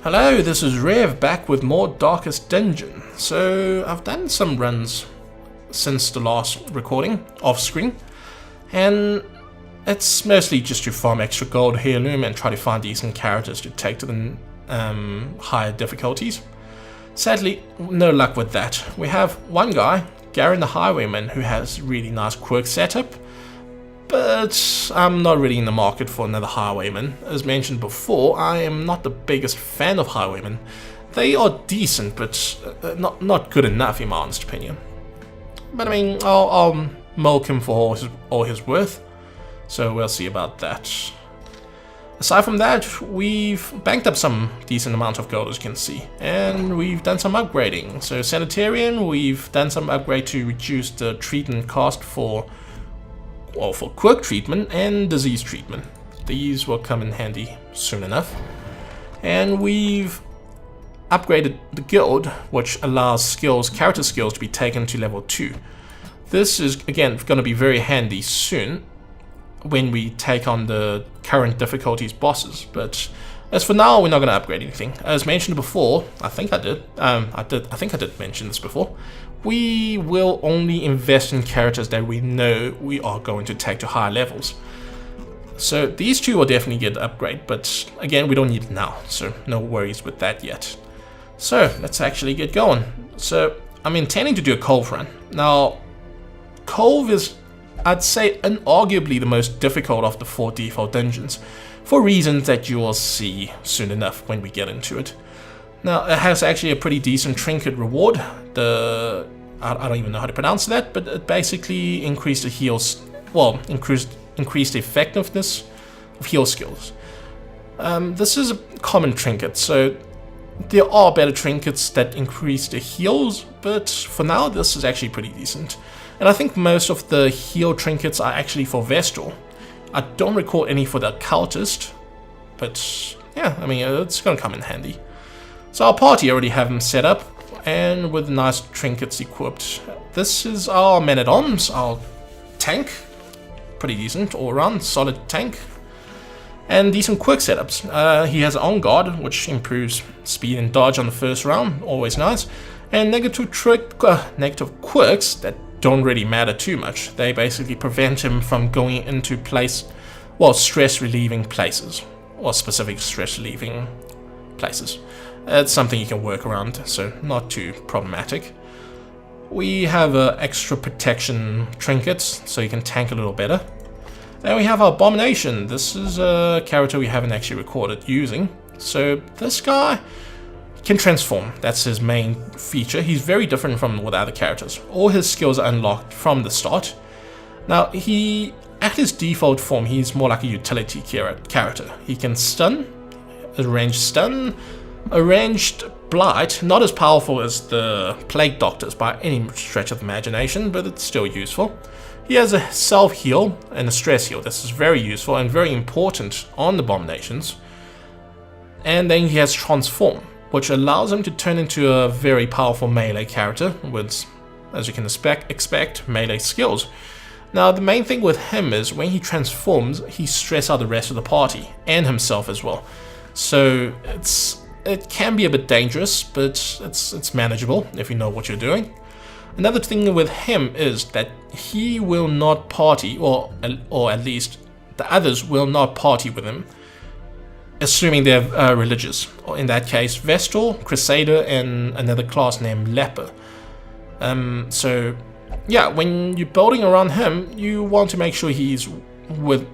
Hello, this is reV back with more Darkest Dungeon. So I've done some runs since the last recording off screen, and it's mostly just to farm extra gold heirloom and try to find decent characters to take to the higher difficulties. Sadly, no luck with that. We have one guy, Garen the Highwayman, who has really nice quirk setup, but I'm not really in the market for another Highwayman. As mentioned before, I am not the biggest fan of Highwaymen. They are decent, but not good enough in my honest opinion. But I mean, I'll milk him for all his worth, so we'll see about that. Aside from that, we've banked up some decent amount of gold, as you can see, and we've done some upgrading. So Sanitarian, we've done some upgrade to reduce the treatment cost for quirk treatment and disease treatment. These will come in handy soon enough. And we've upgraded the guild, which allows character skills to be taken to level 2. This is again going to be very handy soon when we take on the current difficulties bosses, but as for now, we're not going to upgrade anything. As mentioned before, I think I did mention this before, we will only invest in characters that we know we are going to take to higher levels. So these two will definitely get an upgrade, but again, we don't need it now, so no worries with that yet. So let's actually get going. So I'm intending to do a Cove run. Now, Cove is, I'd say, unarguably the most difficult of the 4 default dungeons, for reasons that you will see soon enough when we get into it. Now, it has actually a pretty decent trinket reward. I don't even know how to pronounce that, but it basically increased the heals, well, increased the effectiveness of heal skills. This is a common trinket, so there are better trinkets that increase the heals, but for now, this is actually pretty decent. And I think most of the heal trinkets are actually for Vestal. I don't recall any for the Cultist, but yeah, I mean, it's going to come in handy. So our party already have them set up, and with nice trinkets equipped. This is our man-at-arms, our tank. Pretty decent, all-around, solid tank. And decent quirk setups. He has On Guard, which improves speed and dodge on the first round, always nice. And negative quirks that don't really matter too much. They basically prevent him from going into stress-relieving places. Or specific stress-relieving places. It's something you can work around, so not too problematic. We have extra protection trinkets, so you can tank a little better. Then we have our Abomination. This is a character we haven't actually recorded using. So this guy can transform. That's his main feature. He's very different from with other characters. All his skills are unlocked from the start. Now, at his default form, he's more like a utility character. He can stun, a ranged stun, a ranged blight, not as powerful as the Plague Doctors by any stretch of the imagination, but it's still useful. He has a self-heal and a stress heal. This is very useful and very important on the Abominations. And then he has Transform, which allows him to turn into a very powerful melee character with, as you can expect, melee skills. Now, the main thing with him is when he transforms, he stresses out the rest of the party and himself as well. So it can be a bit dangerous, but it's manageable if you know what you're doing. Another thing with him is that he will not party, or at least the others will not party with him, assuming they're religious. Or in that case, Vestal, Crusader, and another class named Leper. So yeah, when you're building around him, you want to make sure he's with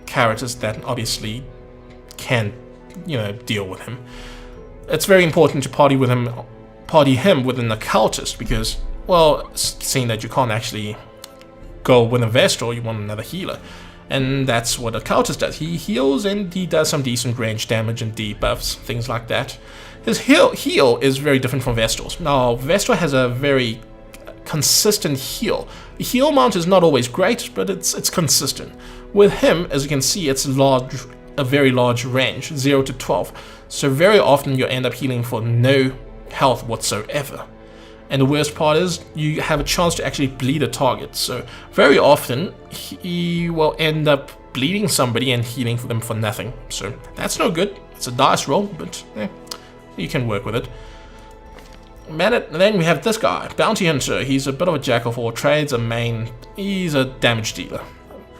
characters that obviously can, deal with him. It's very important to party him within the Cultist because, well, seeing that you can't actually go with a Vestal, you want another healer. And that's what a Cultist does. He heals and he does some decent range damage and debuffs, things like that. His heal is very different from Vestal's. Now, Vestal has a very consistent heal. The heal amount is not always great, but it's consistent. With him, as you can see, it's a very large range, 0 to 12. So very often you end up healing for no health whatsoever. And the worst part is you have a chance to actually bleed a target. So very often he will end up bleeding somebody and healing for them for nothing. So that's no good. It's a dice roll, but you can work with it. Then we have this guy, Bounty Hunter. He's a bit of a jack of all trades, he's a damage dealer.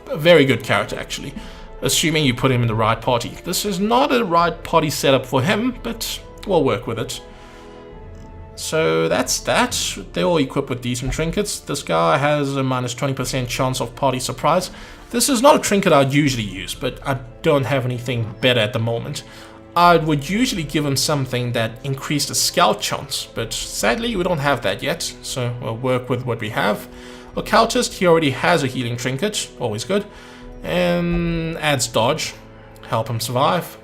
A very good character, actually, assuming you put him in the right party. This is not a right party setup for him, but we'll work with it. So that's that. They're all equipped with decent trinkets. This guy has a minus 20% chance of party surprise. This is not a trinket I'd usually use, but I don't have anything better at the moment. I would usually give him something that increased the scout chance, but sadly we don't have that yet, so we'll work with what we have. Occultist, he already has a healing trinket, always good, and adds dodge, help him survive.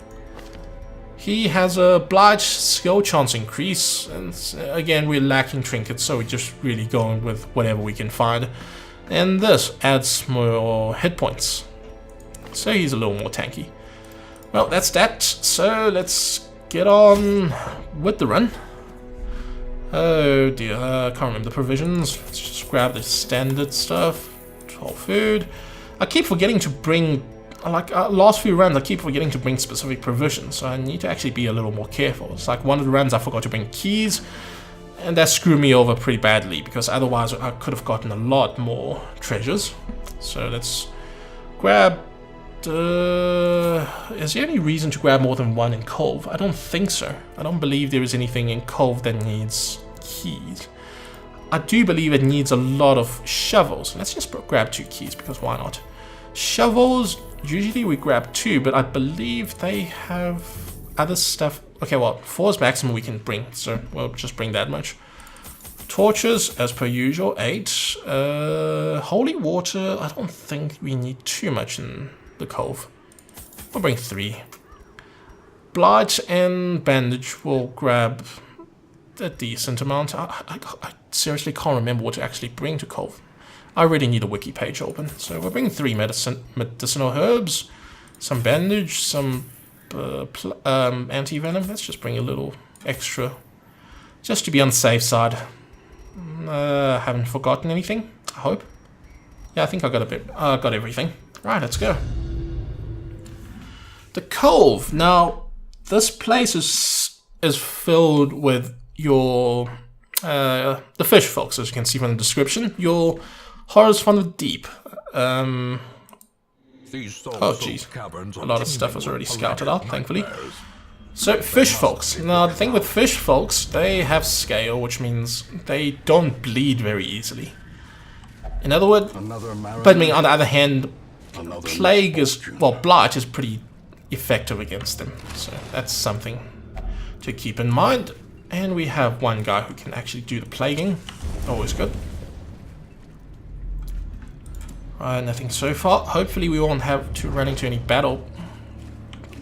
He has a Blight skill chance increase, and again we're lacking trinkets, so we're just really going with whatever we can find. And this adds more hit points, so he's a little more tanky. Well, that's that, so let's get on with the run. Oh dear, I can't remember the provisions. Let's just grab the standard stuff. 12 food. I keep forgetting to bring, like last few runs, I keep forgetting to bring specific provisions, so I need to actually be a little more careful. It's like one of the runs I forgot to bring keys, and that screwed me over pretty badly, because otherwise I could have gotten a lot more treasures. So let's grab... is there any reason to grab more than one in Cove? I don't think so. I don't believe there is anything in Cove that needs keys. I do believe it needs a lot of shovels. Let's just grab 2 keys, because why not? Shovels, usually we grab 2, but I believe they have other stuff. Okay, well, 4 is maximum we can bring, so we'll just bring that much. Torches, as per usual, 8. Holy water, I don't think we need too much in the Cove. We'll bring 3. Blight and bandage will grab a decent amount. I seriously can't remember what to actually bring to Cove. I really need a wiki page open. So we'll bring 3 medicinal herbs, some bandage, some anti-venom. Let's just bring a little extra, just to be on the safe side. Haven't forgotten anything, I hope. Yeah, I think I got a bit. Got everything. Right, let's go. The Cove. Now, this place is filled with your the fish folks, as you can see from the description. Your horrors from the deep. Oh, jeez. A lot of stuff was already scouted out, thankfully. So, fish folks. Now, the thing with fish folks, they have scale, which means they don't bleed very easily. In other words, but I mean, on the other hand, plague is, well, blight is pretty effective against them. So, that's something to keep in mind. And we have one guy who can actually do the plaguing. Always good. Nothing so far. Hopefully we won't have to run into any battle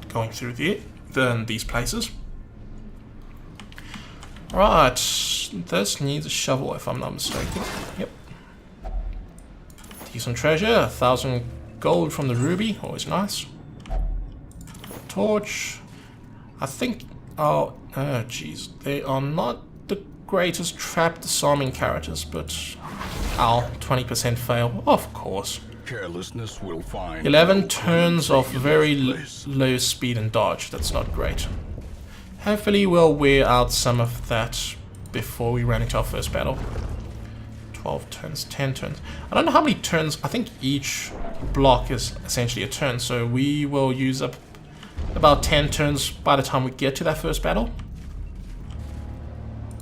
going through these places. Right, this needs a shovel if I'm not mistaken. Yep. Decent treasure, 1,000 gold from the ruby, always nice. Torch. I think, oh jeez, they are not the greatest trap disarming characters, but ow, 20% fail, of course. Carelessness will find 11 turns of very low speed and dodge. That's not great. Hopefully we'll wear out some of that before we run into our first battle. 12 turns, 10 turns. I don't know how many turns. I think each block is essentially a turn, so we will use up about 10 turns by the time we get to that first battle.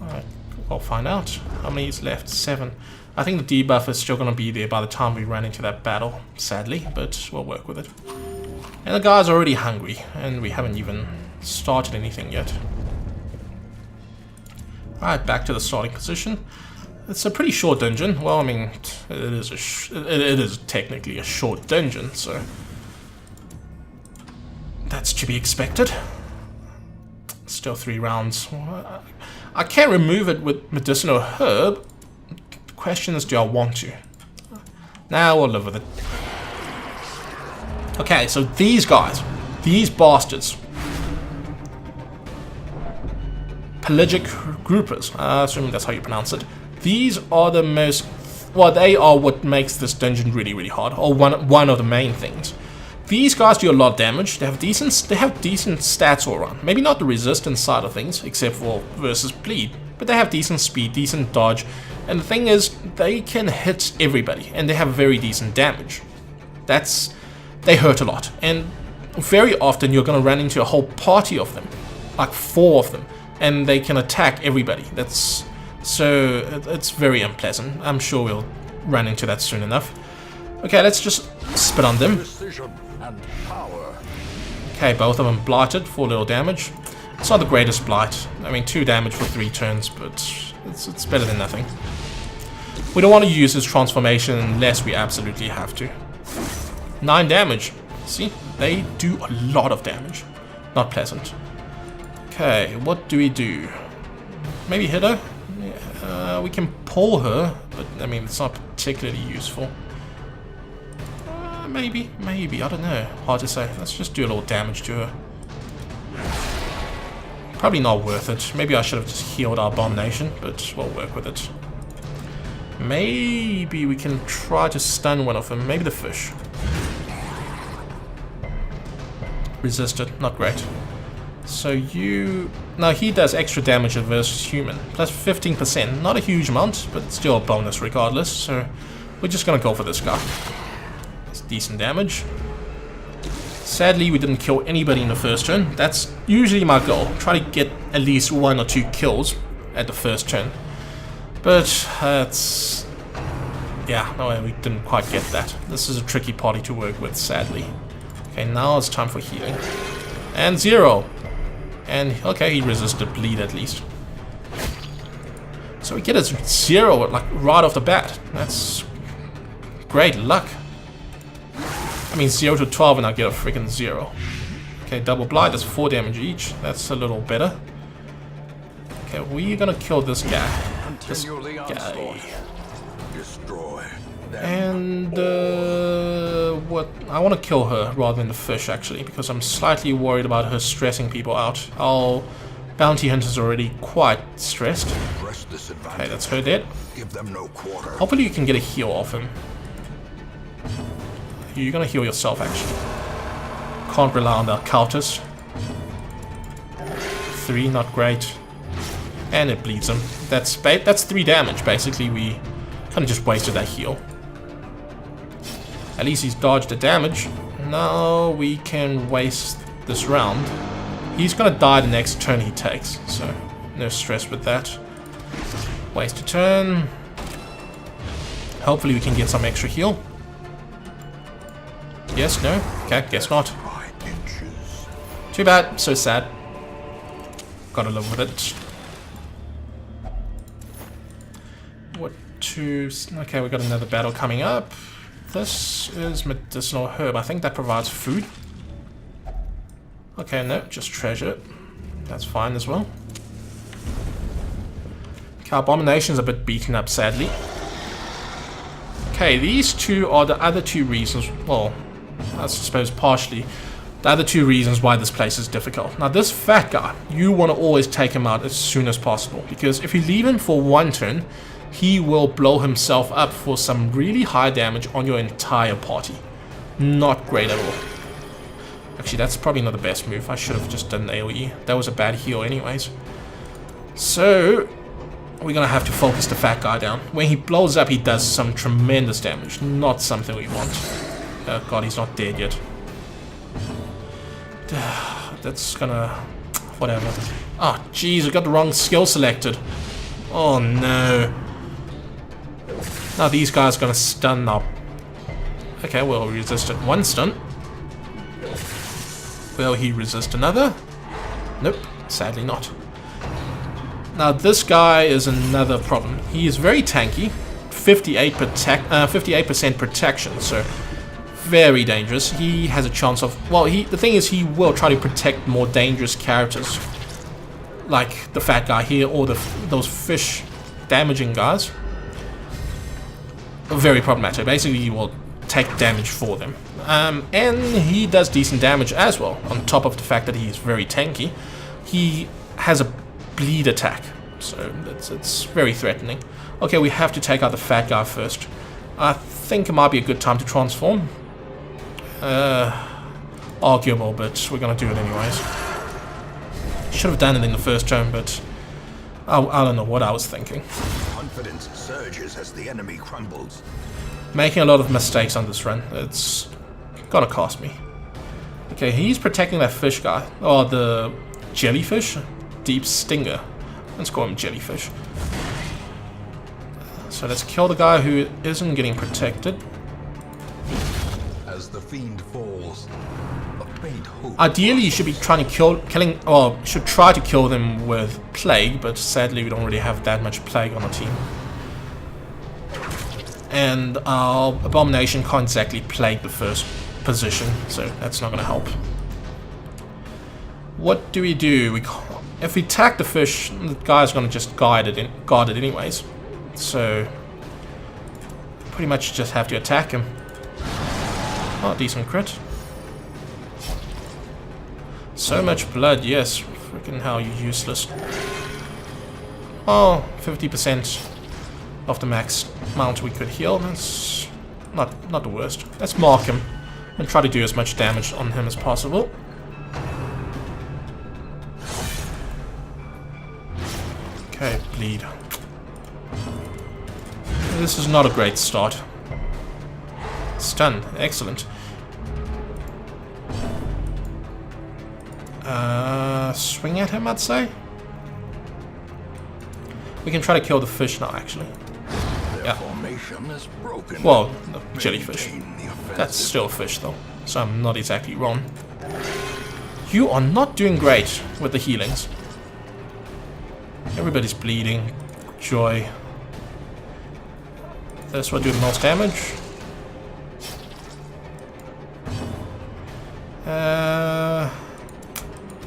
Alright, I'll find out. How many is left? 7. I think the debuff is still going to be there by the time we run into that battle, sadly, but we'll work with it. And the guy's already hungry, and we haven't even started anything yet. Alright, back to the starting position. It's a pretty short dungeon. Well, I mean, it is technically a short dungeon, so that's to be expected. Still 3 rounds. I can remove it with medicinal herb. Question is, do I want to? Now we'll live with it. Okay, so these guys, these bastards, pelagic groupers, assuming that's how you pronounce it. These are the most, well, they are what makes this dungeon really, really hard, or one of the main things. These guys do a lot of damage. They have decent stats all around. Maybe not the resistance side of things, except for versus bleed. But they have decent speed, decent dodge. And the thing is, they can hit everybody. And they have very decent damage. They hurt a lot. And very often you're going to run into a whole party of them. Like 4 of them. And they can attack everybody. So it's very unpleasant. I'm sure we'll run into that soon enough. Okay, let's just spit on them. Okay, both of them blighted for little damage. It's not the greatest blight. I mean, 2 damage for 3 turns, but it's better than nothing. We don't want to use his transformation unless we absolutely have to. 9 damage. See? They do a lot of damage. Not pleasant. Okay, what do we do? Maybe hit her? We can pull her, but I mean, it's not particularly useful. Maybe, I don't know. Hard to say. Let's just do a little damage to her. Probably not worth it. Maybe I should have just healed our abomination, but we'll work with it. Maybe we can try to stun one of them. Maybe the fish. Resisted. Not great. So you... Now he does extra damage versus human. Plus 15%. Not a huge amount, but it's still a bonus regardless. So we're just going to go for this guy. It's decent damage. Sadly, we didn't kill anybody in the first turn. That's usually my goal. Try to get at least 1 or 2 kills at the first turn. But it's... Yeah, no, we didn't quite get that. This is a tricky party to work with, sadly. Okay, now it's time for healing. And 0. And, okay, he resisted bleed at least. So we get a 0, like, right off the bat. That's great luck. I mean, 0 to 12 and I get a freaking 0. Okay, double blight, that's 4 damage each. That's a little better. Okay, we're gonna kill this guy. And what? I want to kill her rather than the fish, actually, because I'm slightly worried about her stressing people out. Our bounty hunter's already quite stressed. Okay, that's her dead. Hopefully you can get a heal off him. You're gonna heal yourself, actually. Can't rely on the counters. 3, not great. And it bleeds him. That's 3 damage, basically. We kind of just wasted that heal. At least he's dodged the damage. Now we can waste this round. He's gonna die the next turn he takes, so no stress with that. Waste a turn. Hopefully we can get some extra heal. Yes, no? Okay, guess not. Too bad, so sad. Gotta live with it. What to... Okay, we got another battle coming up. This is medicinal herb. I think that provides food. Okay, no, just treasure. That's fine as well. Okay, abomination's a bit beaten up, sadly. Okay, these 2 are the other 2 reasons, well, I suppose partially, the other 2 reasons why this place is difficult. Now this fat guy, you want to always take him out as soon as possible, because if you leave him for 1 turn, he will blow himself up for some really high damage on your entire party. Not great at all. Actually, that's probably not the best move. I should have just done an AoE. That was a bad heal anyways. So, we're gonna have to focus the fat guy down. When he blows up, he does some tremendous damage. Not something we want. Oh god, he's not dead yet. That's gonna... whatever. Oh jeez, I got the wrong skill selected. Oh no. Now these guys are gonna stun up. Okay, well, he resisted 1 stun. Will he resist another? Nope, sadly not. Now this guy is another problem. He is very tanky, 58% protection, so very dangerous. He has a chance of... Well, the thing is, he will try to protect more dangerous characters, like the fat guy here or those fish damaging guys. Very problematic. Basically, he will take damage for them. And he does decent damage as well, on top of the fact that he is very tanky. He has a bleed attack, so it's very threatening. Okay, we have to take out the fat guy first. I think it might be a good time to transform. arguable, but we're gonna do it anyways. Should have done it in the first turn, but I don't know what I was thinking. Confidence surges as the enemy crumbles. Making a lot of mistakes on this run. It's gonna cost me. Okay, he's protecting that fish guy. Or the jellyfish? Deep Stinger. Let's call him jellyfish. So let's kill the guy who isn't getting protected. As the fiend falls, a faint hope. Ideally, you should be trying to should try to kill them with plague, but sadly we don't really have that much plague on the team. And our abomination can't exactly plague the first position, so that's not going to help. What do? If we attack the fish, the guy's going to just guard it anyways. So pretty much just have to attack him. Oh, decent crit. So much blood, yes. Freaking hell, you useless. Oh, 50% of the max amount we could heal. That's not the worst. Let's mark him and try to do as much damage on him as possible. Okay, bleed. This is not a great start. Stun, excellent. Swing at him, I'd say. We can try to kill the fish now, actually. Yeah. Well, the jellyfish. That's still a fish, though, so I'm not exactly wrong. You are not doing great with the healings. Everybody's bleeding. Joy. This will do the most damage.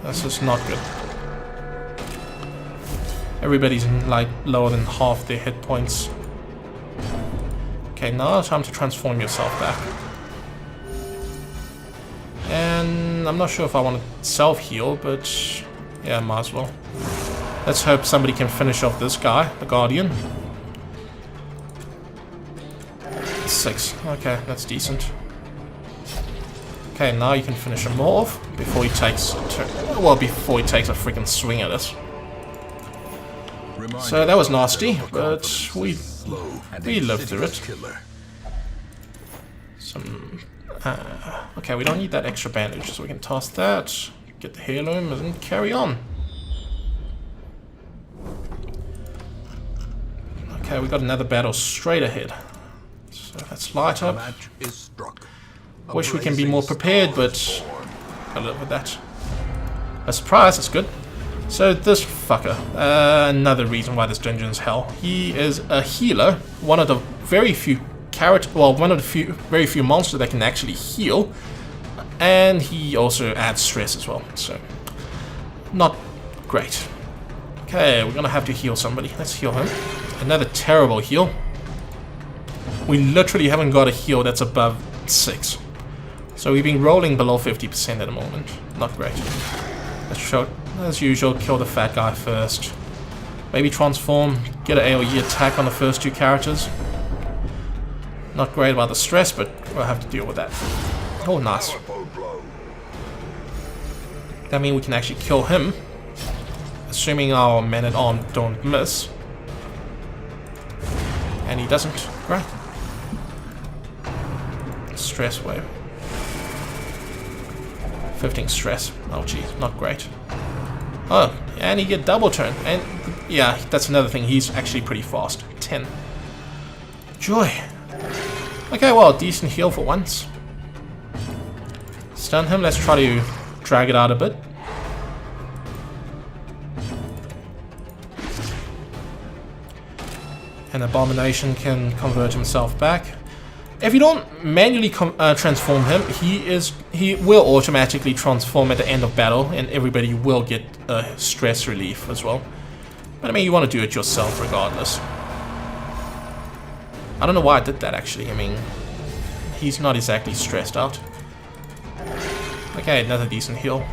This is not good. Everybody's like lower than half their hit points. Okay, now time to transform yourself back. And I'm not sure if I want to self-heal, but yeah, might as well. Let's hope somebody can finish off this guy, the Guardian. 6. Okay, that's decent. Okay, now you can finish him off before he takes a freaking swing at us. So that was nasty, but we lived through it. Okay, we don't need that extra bandage, so we can toss that, get the heirloom, and carry on. Okay, we got another battle straight ahead. So let's light up. Wish we can be more prepared, but gotta live with that. A surprise, that's good. So this fucker, another reason why this dungeon is hell. He is a healer, one of the very few very few monsters that can actually heal, and he also adds stress as well. So not great. Okay, we're gonna have to heal somebody. Let's heal him. Another terrible heal. We literally haven't got a heal that's above 6. So we've been rolling below 50% at the moment. Not great. Let's show, as usual, kill the fat guy first. Maybe transform, get an AoE attack on the first 2 characters. Not great about the stress, but we'll have to deal with that. Oh, nice. That means we can actually kill him. Assuming our men-at-arms don't miss. And he doesn't. Great. Stress wave. 15 stress. Oh geez, not great. Oh, and he get double turn. And yeah, that's another thing. He's actually pretty fast. 10. Joy. Okay, well, decent heal for once. Stun him. Let's try to drag it out a bit. An abomination can convert himself back. If you don't manually transform him, he will automatically transform at the end of battle, and everybody will get stress relief as well. But I mean, you want to do it yourself regardless. I don't know why I did that actually. I mean, he's not exactly stressed out. Okay, another decent heal.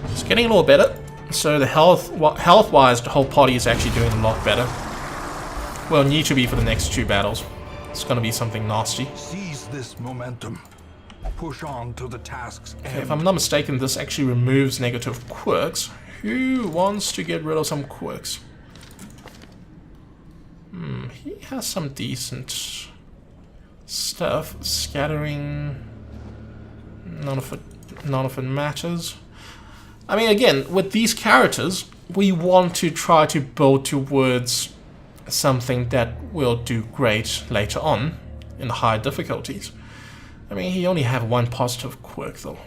It's getting a little better. So the health-wise, the whole party is actually doing a lot better. Well, need to be for the next 2 battles. It's gonna be something nasty. Seize this momentum. Push on to the task's Okay, end. if I'm not mistaken, this actually removes negative quirks. Who wants to get rid of some quirks? He has some decent stuff. Scattering. None of it matters. I mean, again, with these characters, we want to try to build towards something that will do great later on in the higher difficulties. I mean, he only have one positive quirk, though.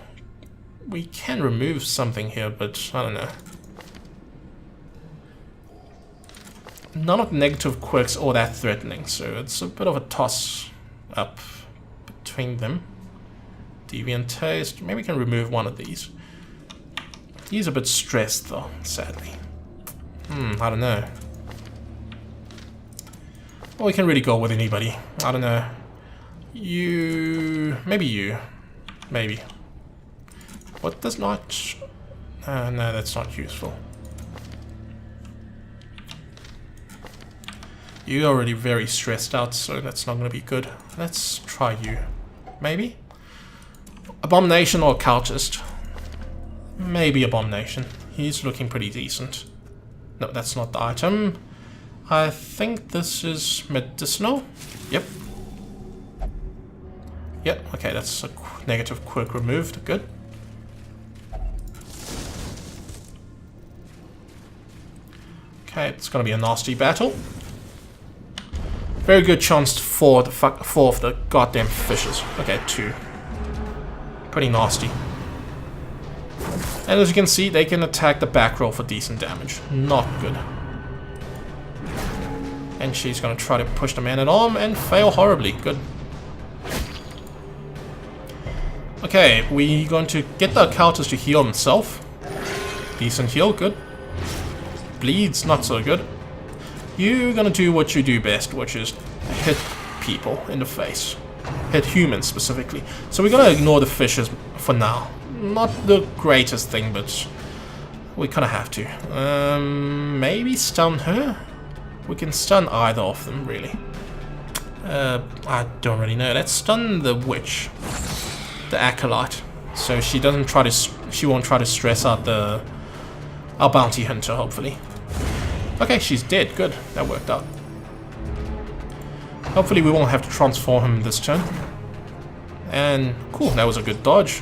We can remove something here, but I don't know. None of the negative quirks are that threatening, so it's a bit of a toss-up between them. Deviant Taste. Maybe we can remove one of these. He's a bit stressed, though, sadly. I don't know. Well, we can really go with anybody. I don't know. You... Maybe you. Maybe. What does not... no, that's not useful. You're already very stressed out, so that's not going to be good. Let's try you. Maybe? Abomination or Cultist? Maybe Abomination. He's looking pretty decent. No, that's not the item. I think this is medicinal. Yep. Yep, okay, that's a negative quirk removed. Good. Okay, it's gonna be a nasty battle. Very good chance for the four of the goddamn fishes. Okay, 2. Pretty nasty. And as you can see, they can attack the back row for decent damage. Not good. And she's gonna try to push the man-at-arm and fail horribly. Good. Okay, we're going to get the Cultist to heal himself. Decent heal, good. Bleeds, not so good. You're gonna do what you do best, which is hit people in the face. Hit humans, specifically. So we're gonna ignore the fishes for now. Not the greatest thing, but we kinda have to. Maybe stun her? We can stun either of them, really. I don't really know. Let's stun the witch. The acolyte. So she doesn't try to... She won't try to stress out our bounty hunter, hopefully. Okay, she's dead. Good. That worked out. Hopefully we won't have to transform him this turn. And cool, that was a good dodge.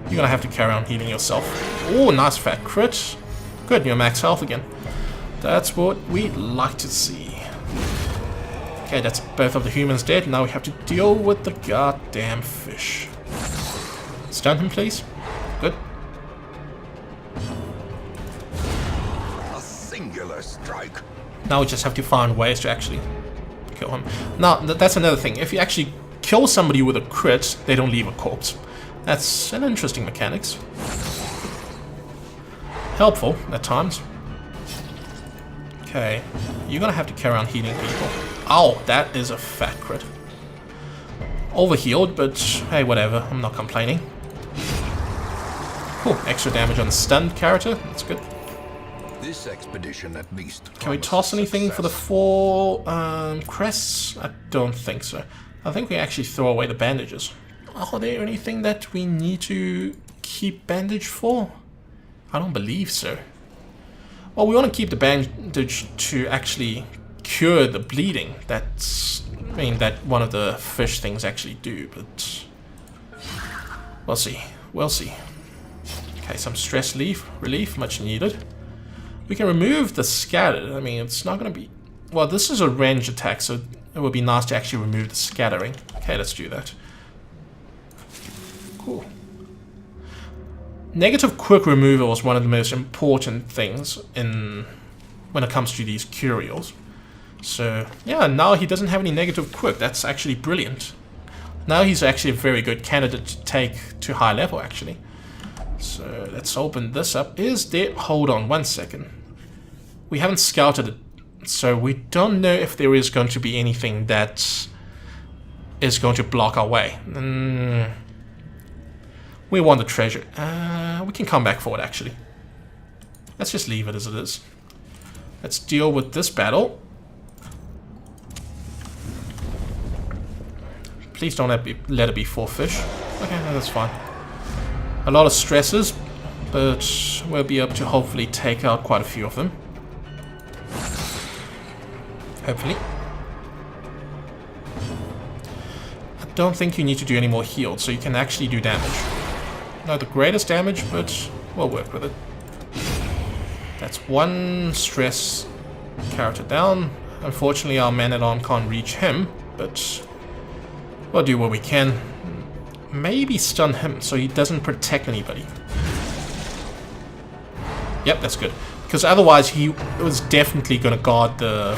You're gonna have to carry on healing yourself. Oh, nice fat crit. Good, you're max health again. That's what we'd like to see. Okay, that's both of the humans dead. Now we have to deal with the goddamn fish. Stun him, please. Good. A singular strike. Now we just have to find ways to actually kill him. Now, that's another thing. If you actually kill somebody with a crit, they don't leave a corpse. That's an interesting mechanics. Helpful at times. Okay, you're gonna have to carry on healing people. Ow, that is a fat crit. Overhealed, but hey, whatever. I'm not complaining. Cool, extra damage on the stunned character. That's good. This expedition at least. Can we toss anything for the 4 crests? I don't think so. I think we actually throw away the bandages. Are there anything that we need to keep bandage for? I don't believe so. Well, we want to keep the bandage to actually cure the bleeding. That's, I mean, that one of the fish things actually do, but we'll see. We'll see. Okay, some stress relief, much needed. We can remove the scattered. I mean, it's not going to be... Well, this is a range attack, so it would be nice to actually remove the scattering. Okay, let's do that. Cool. Negative quirk removal is one of the most important things when it comes to these curios. So, yeah, now he doesn't have any negative quirk. That's actually brilliant. Now he's actually a very good candidate to take to high level, actually. So, let's open this up. Is there... Hold on, 1 second. We haven't scouted it, so we don't know if there is going to be anything that is going to block our way. We want the treasure. We can come back for it, actually. Let's just leave it as it is. Let's deal with this battle. Please don't let it be 4 fish. Okay, no, that's fine. A lot of stresses, but we'll be able to hopefully take out quite a few of them. Hopefully. I don't think you need to do any more heals, so you can actually do damage. Not the greatest damage, but we'll work with it. That's one stress character down. Unfortunately, our man-at-arm can't reach him, but we'll do what we can. Maybe stun him so he doesn't protect anybody. Yep, that's good. Because otherwise he was definitely going to guard the...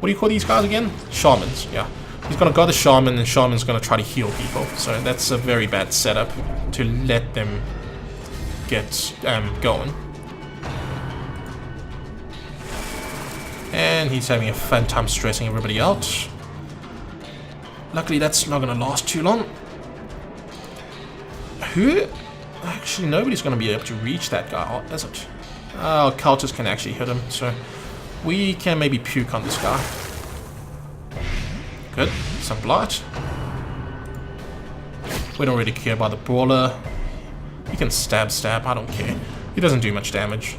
what do you call these guys again? Shamans, yeah. He's going to guard the shaman, and shaman's going to try to heal people. So that's a very bad setup to let them get going. And he's having a fun time stressing everybody out. Luckily that's not going to last too long. Who? Actually, nobody's going to be able to reach that guy, is it? Oh, cultists can actually hit him, so we can maybe puke on this guy. Good. Some blight. We don't really care about the brawler. You can stab, I don't care. He doesn't do much damage.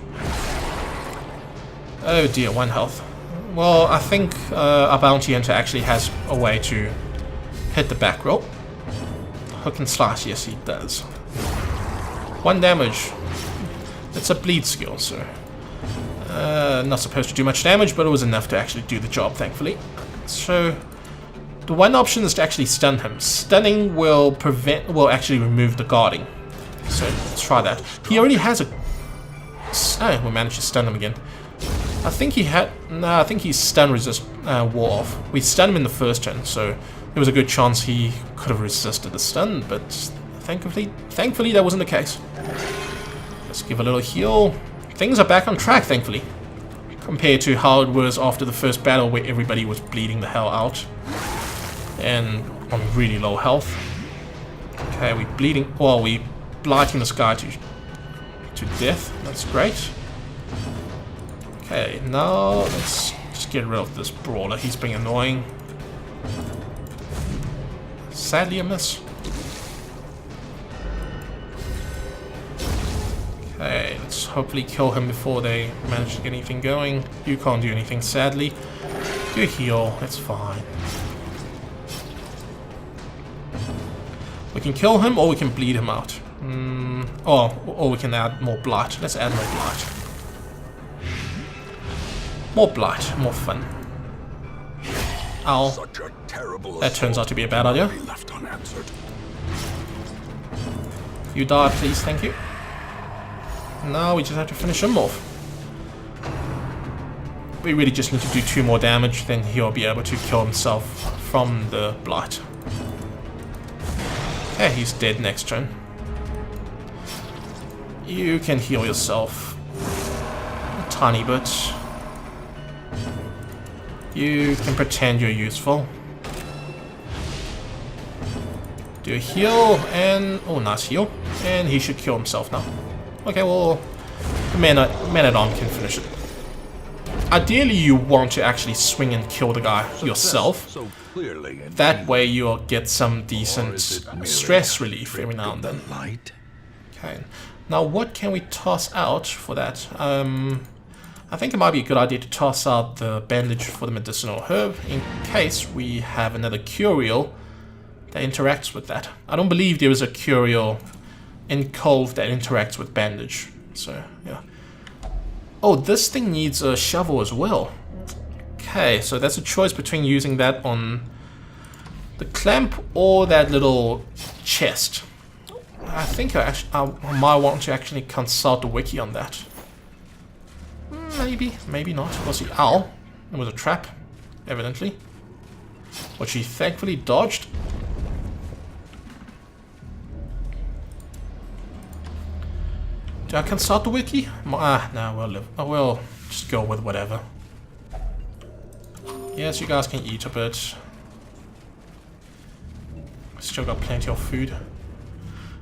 Oh dear, 1 health. Well, I think our bounty hunter actually has a way to hit the back row. Hook and slash, yes he does. 1 damage. It's a bleed skill, so not supposed to do much damage, but it was enough to actually do the job, thankfully. So the one option is to actually stun him. Stunning will actually remove the guarding. So let's try that. He already has a... Oh, we managed to stun him again. I think he had... No, I think he's stun resist wore off. We stunned him in the first turn, so there was a good chance he could have resisted the stun, but thankfully that wasn't the case. Let's give a little heal. Things are back on track, thankfully, compared to how it was after the first battle where everybody was bleeding the hell out and on really low health. Okay, we bleeding... Well, we blighting this guy to death. That's great. Okay, now let's just get rid of this brawler. He's being annoying. Sadly a miss. Okay, let's hopefully kill him before they manage to get anything going. You can't do anything, sadly. Do a heal, it's fine. We can kill him or we can bleed him out. Or we can add more blight. Let's add more blight. More blight, more fun. Ow. That turns out to be a bad idea. You die, please, thank you. Now we just have to finish him off. We really just need to do 2 more damage, then he'll be able to kill himself from the blight. Okay, he's dead next turn. You can heal yourself a tiny bit. You can pretend you're useful. Do a heal, and... Oh, nice heal. And he should kill himself now. Okay, well, the man-at-arm can finish it. Ideally, you want to actually swing and kill the guy yourself. That way you'll get some decent stress relief every now and then. Okay, now what can we toss out for that? I think it might be a good idea to toss out the bandage for the medicinal herb in case we have another curial that interacts with that. I don't believe there is a curial in Cove that interacts with bandage, so yeah. Oh, this thing needs a shovel as well. Okay, so that's a choice between using that on the clamp or that little chest. I think I might want to actually consult the wiki on that. Maybe not. We'll see. Ow. It was a trap, evidently. Which he thankfully dodged. Do I consult the wiki? No, we'll live. I will just go with whatever. Yes, you guys can eat a bit. Still got plenty of food.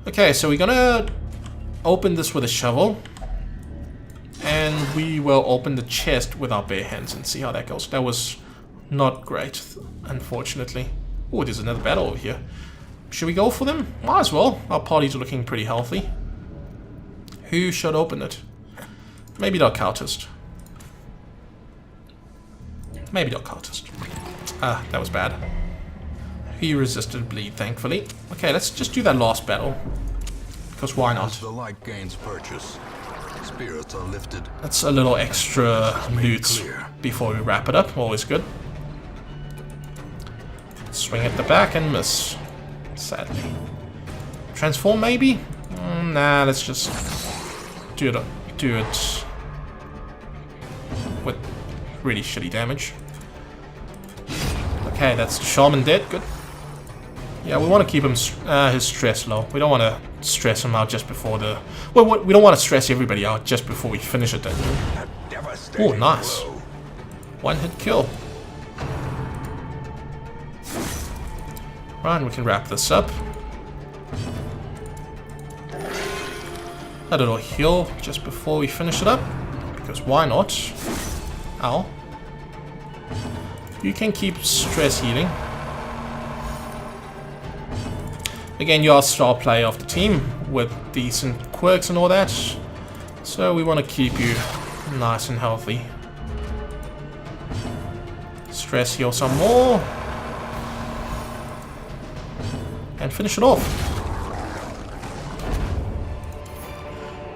Okay, so we're gonna open this with a shovel. And we will open the chest with our bare hands and see how that goes. That was not great, unfortunately. Oh, there's another battle over here. Should we go for them? Might as well. Our parties are looking pretty healthy. Who should open it? Maybe the occultist. Maybe the occultist. Ah, that was bad. He resisted bleed, thankfully. Okay, let's just do that last battle. Because why not? As the light gains purchase, spirits are lifted. That's a little extra loot before we wrap it up. Always good. Swing at the back and miss. Sadly. Transform maybe? Nah, let's just do it with really shitty damage. Okay, that's the shaman dead. Good. Yeah, we want to keep him his stress low. We don't want to stress him out just before the... Well, we don't want to stress everybody out just before we finish it. Oh, nice. One hit kill. Right, we can wrap this up. A little heal just before we finish it up. Because why not? Ow. You can keep stress healing. Again, you are star player of the team with decent quirks and all that. So we want to keep you nice and healthy. Stress heal some more. And finish it off.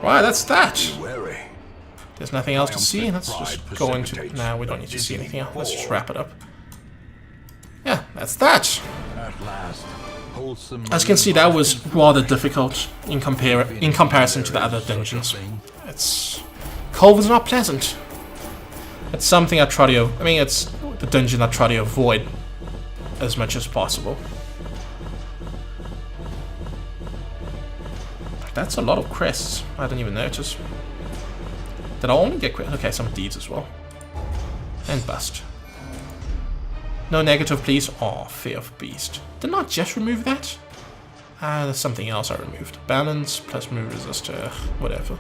Right, that's that. There's nothing else to see. Let's just go into... Nah, we don't need to see anything else. Let's just wrap it up. Yeah, that's that. As you can see, that was rather difficult in comparison to the other dungeons. Cove is not pleasant. It's something I try to... I mean, it's the dungeon I try to avoid as much as possible. That's a lot of crests. I didn't even notice. Did I only get crests? Okay, some deeds as well. And bust. No negative, please. Oh, Fear of Beast. Did not just remove that? There's something else I removed. Balance plus move resistor. Whatever.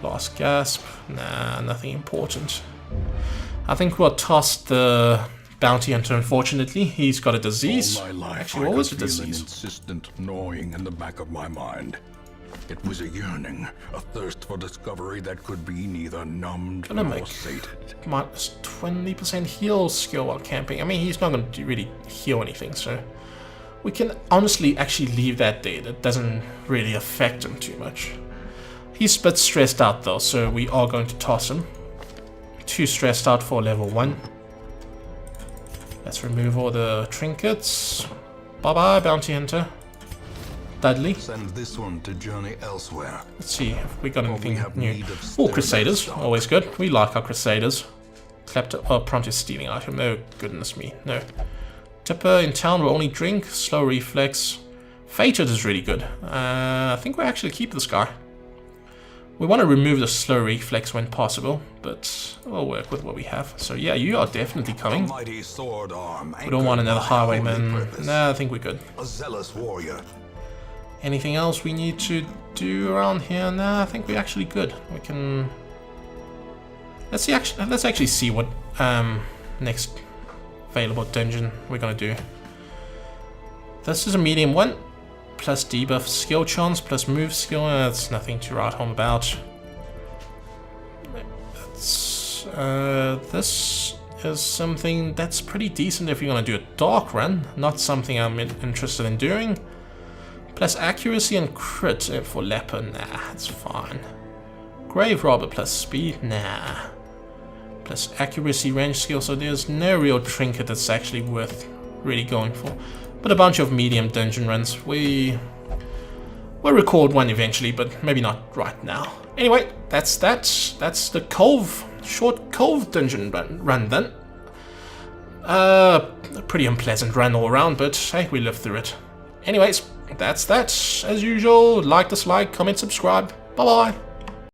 Last gasp. Nah, nothing important. I think we'll toss the bounty hunter, unfortunately. He's got a disease. All my life, actually, what was the disease? An insistent gnawing in the back of my mind. It was a yearning, a thirst for discovery that could be neither numbed nor sated. Minus 20% heal skill while camping. I mean, he's not going to really heal anything, so we can honestly actually leave that there. That doesn't really affect him too much. He's a bit stressed out though, so we are going to toss him. Too stressed out for level 1. Let's remove all the trinkets. Bye-bye, bounty hunter. Dudley. Send this one to journey elsewhere. Let's see if we got anything new. Oh, Crusaders. Always good. We like our Crusaders. Apprentice stealing item. Oh, goodness me. No. Tipper in town will only drink. Slow reflex. Fated is really good. I think we'll actually keep this guy. We want to remove the slow reflex when possible, but we'll work with what we have. So yeah, you are definitely coming. We don't want another highwayman. Nah, I think we're good. A zealous warrior. Anything else we need to do around here? Nah, I think we're actually good. We can... Let's actually see what next available dungeon we're gonna do. This is a medium 1. Plus debuff skill chance, plus move skill. That's nothing to write home about. This is something that's pretty decent if you're gonna do a dark run. Not something I'm interested in doing. Plus accuracy and crit for leper. Nah, it's fine. Grave robber plus speed. Nah. Plus accuracy, range skill. So there's no real trinket that's actually worth really going for. But a bunch of medium dungeon runs. We'll record one eventually, but maybe not right now. Anyway, that's the Cove, short Cove dungeon run then. A pretty unpleasant run all around, but hey, we lived through it. Anyways, that's that. As usual, like, dislike, comment, subscribe. Bye bye.